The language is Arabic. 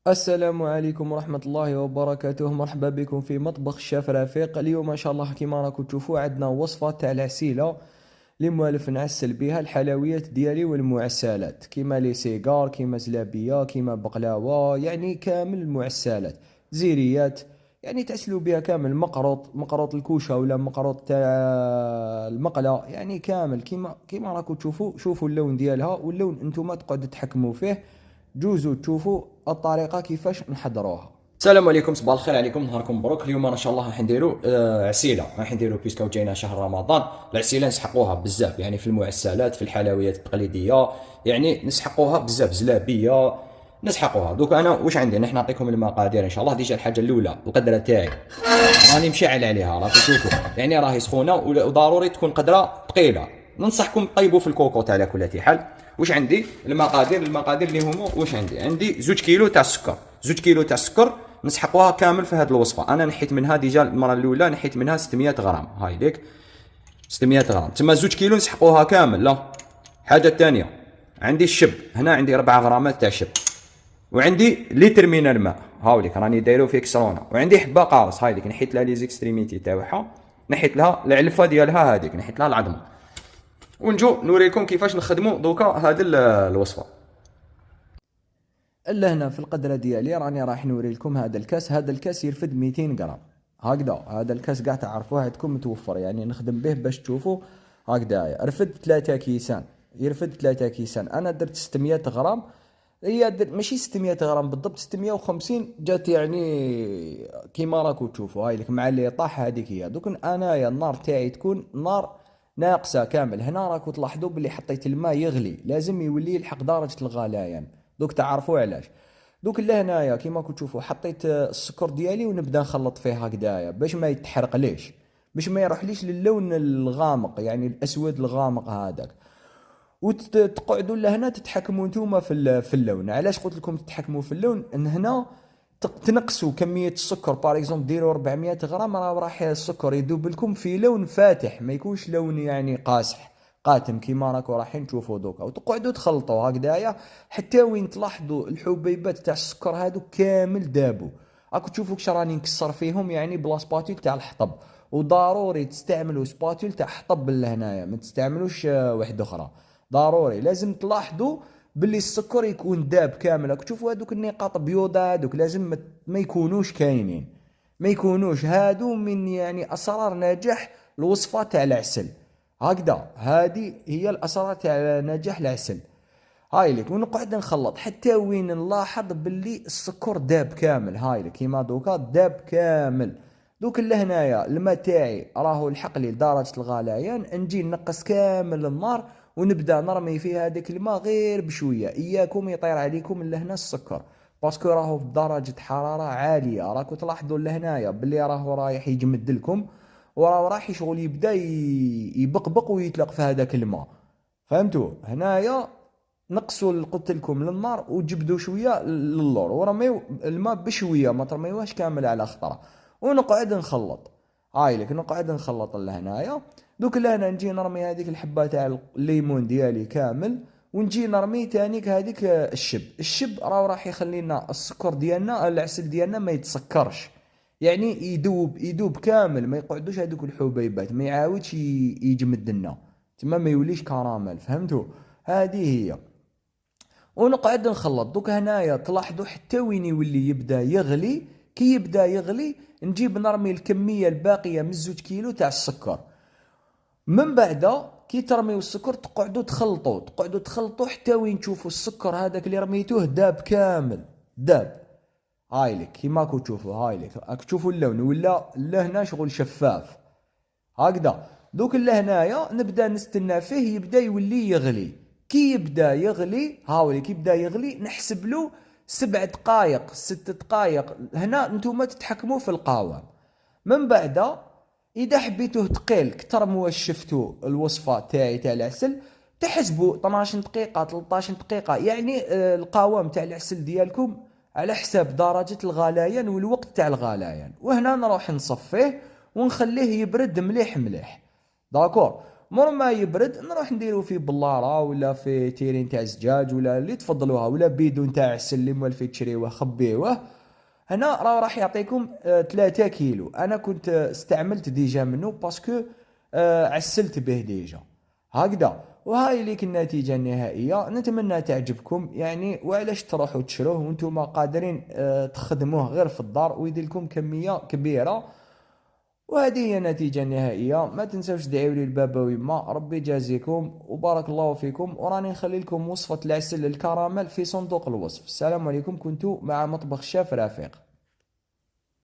السلام عليكم ورحمة الله وبركاته. مرحبا بكم في مطبخ الشيف رفيق. اليوم ما شاء الله كيما راكم تشوفوا عندنا وصفة تاع العسيلة اللي موالف نعسل بها الحلويات ديالي والمعسلات كيما لي سيجار كيما زلابية كيما بقلاوة، يعني كامل المعسلات زيريات، يعني تعسلوا بها كامل مقروط الكوشة ولا مقروط تاع المقلة، يعني كامل كيما راكم تشوفوا. شوفوا اللون ديالها واللون انتم تقعدوا تحكموا فيه، جوزوا تشوفوا الطريقة كيفاش نحضروها. السلام عليكم، صباح الخير عليكم، نهاركم مبروك. اليوم ان شاء الله راح نديروا عسيله، راح نديروا بيسكو جاينا شهر رمضان. العسيله نسحقوها بزاف، يعني في المعسلات في الحلويات التقليديه، يعني نسحقوها بزاف زلابيه نسحقوها. دوك انا واش عندي، نحن نعطيكم المقادير ان شاء الله. ديجا الحاجه الاولى القدره تاعي راني مشعل عليها، راكم تشوفوا يعني راهي سخونه وضروري تكون قدره ثقيله. ننصحكم طيبوا في الكوكوط على كل حال. واش عندي المقادير اللي هما واش عندي 2 كيلو تاع السكر. 2 كيلو تاع السكر نسحقوها كامل في هذه الوصفه. انا نحيت منها ديجا المره الاولى نحيت منها 600 غرام، هاي ليك 600 غرام، تما 2 كيلو نسحقوها كامل. لا حاجه الثانيه، عندي الشب، هنا عندي 4 غرامات تاع شب، وعندي لتر من الماء، هاوليك راني دايرو في كسرونه، وعندي حبه قارص، هاي ليك نحيت لها لي زيكستريميتي تاعها، نحيت لها العلفه ديالها، هذيك نحيت لها العظمه. ونجو نوريكم كيفاش نخدموا دوكا هذه الوصفه. الا هنا في القدره ديالي راني راح نوري لكم هذا الكاس. هذا الكاس يرفد 200 غرام هكذا. هذا الكاس قاع تعرفوه عندكم متوفر، يعني نخدم به باش تشوفوا هكذا. رفد 3 كيسان، يرفد 3 كيسان. انا درت 600 غرام، هي ماشي 600 غرام بالضبط، 650 جات، يعني كيما راكم تشوفوا هاي لك مع اللي طاح هذيك هي. دوك انايا النار تاعي تكون نار ناقصه كامل. هنا راكم تلاحظوا باللي حطيت الماء يغلي، لازم يولي يلحق درجه الغليان. دوك تعرفوا علاش. دوك لهنايا كيما راكم تشوفوا حطيت السكر ديالي ونبدا نخلط فيه هكذايا باش ما يتحرق ليش، باش ما يروحليش للون الغامق، يعني الاسود الغامق هذاك. وتقعدوا لهنا تتحكموا نتوما في اللون. علاش قلت لكم تتحكموا في اللون؟ ان هنا تنقصوا كميه السكر، بار اكزومبل ديروا 400 غرام، راه راح السكر يذوب لكم في لون فاتح، ما يكونش لون يعني قاصح قاتم كيما راكم رايحين تشوفوا دوكا. وتقعدوا تخلطوا هكذايا حتى وين تلاحظوا الحبيبات تاع السكر هادو كامل دابوا. راكم تشوفوا كش راني نكسر فيهم، يعني بلا سباتول تاع الحطب. وضروري تستعملوا سباتول تاع حطب لهنايا، ما تستعملوش واحده اخرى. ضروري لازم تلاحظوا باللي السكر يكون داب كامل. راك تشوفوا هذوك النقاط بيضاء هذوك لازم ما يكونوش كاينين، ما يكونوش. هادو من يعني اسرار نجاح الوصفه تاع العسل هكذا. هذه هي الاسرار تاع نجاح العسل. هاي لك ونقعد نخلط حتى وين نلاحظ باللي السكر داب كامل. هاي لك كيما دوكا داب كامل. دوك لهنايا الماء تاعي راهو لحق لي لدرجه الغليان، نجي نقص كامل النار ونبدا نرمي فيه هذاك الماء غير بشويه. اياكم يطير عليكم لهنا السكر، باسكو راهو في درجه حراره عاليه. راكو تلاحظوا لهنايا باللي راهو رايح يجمد لكم، وراه راح شغل يبدا يبقبق ويطلق في هذاك الماء. فهمتوا؟ هنايا نقصوا اللي قلت لكم للنار وجبدوا شويه للور، ورميو الماء بشويه، ما ترميوهاش كامل على خطره. ونقعد نخلط، هاي لك نقعد نخلط لهنايا. دوك لهنا نجي نرمي هذيك الحبه تاع الليمون ديالي كامل، ونجي نرمي تانيك هذيك الشب راه راح يخلي لنا السكر ديالنا، العسل ديالنا ما يتسكرش، يعني يدوب كامل، ما يقعدوش هذوك الحبيبات، ما يعاودش يجمد لنا، تما ما يوليش كراميل. فهمتوا؟ هذه هي. ونقعد نخلط. دوك هنايا تلاحظوا حتى وين يولي يبدا يغلي. كي يبدا يغلي نجيب نرمي الكميه الباقيه من 2 كيلو تاع السكر. من بعد كي ترميو السكر تقعدوا تخلطوا حتى وين تشوفوا السكر هذاك اللي رميتوه داب كامل، داب. هاي لك كيما راكم تشوفوا، هاي لك راك تشوفوا اللون ولا لهنا شغل شفاف هكذا. دوك لهنايا نبدا نستنى فيه يبدا يولي يغلي. كي يبدا يغلي، هاولي كي يبدا يغلي نحسب له 7 دقائق 6 دقائق. هنا نتوما تتحكموا في القوام. من بعد اذا حبيتوه ثقيل كتر ما شفتوا الوصفه تاعي تاع العسل، تحسبوا 12 دقيقه 13 دقيقه، يعني القوام تاع العسل ديالكم على حساب درجه الغليان والوقت تاع الغليان. وهنا نروح نصفيه ونخليه يبرد مليح مليح. داكور. مور ما يبرد نروح نديرو فيه بلارة ولا في تيرين تاع الزجاج ولا اللي تفضلوها، ولا بيدون تاع السل اللي موالفين تشريوه خبيوه. هنا راح يعطيكم 3 كيلو. انا كنت استعملت ديجا منه باسكو عسلت به ديجا هكذا. وهاي ليك النتيجة النهائية، نتمنى تعجبكم يعني. وعلاش تروحوا تشروه وانتم قادرين تخدموه غير في الدار ويدير لكم كمية كبيرة. وهذه هي النتيجة النهائية. ما تنسوش تدعيوا لي البابا ويما، ربي يجازيكم وبارك الله فيكم. وراني نخلي لكم وصفة العسل الكراميل في صندوق الوصف. السلام عليكم، كنت مع مطبخ الشيف رفيق.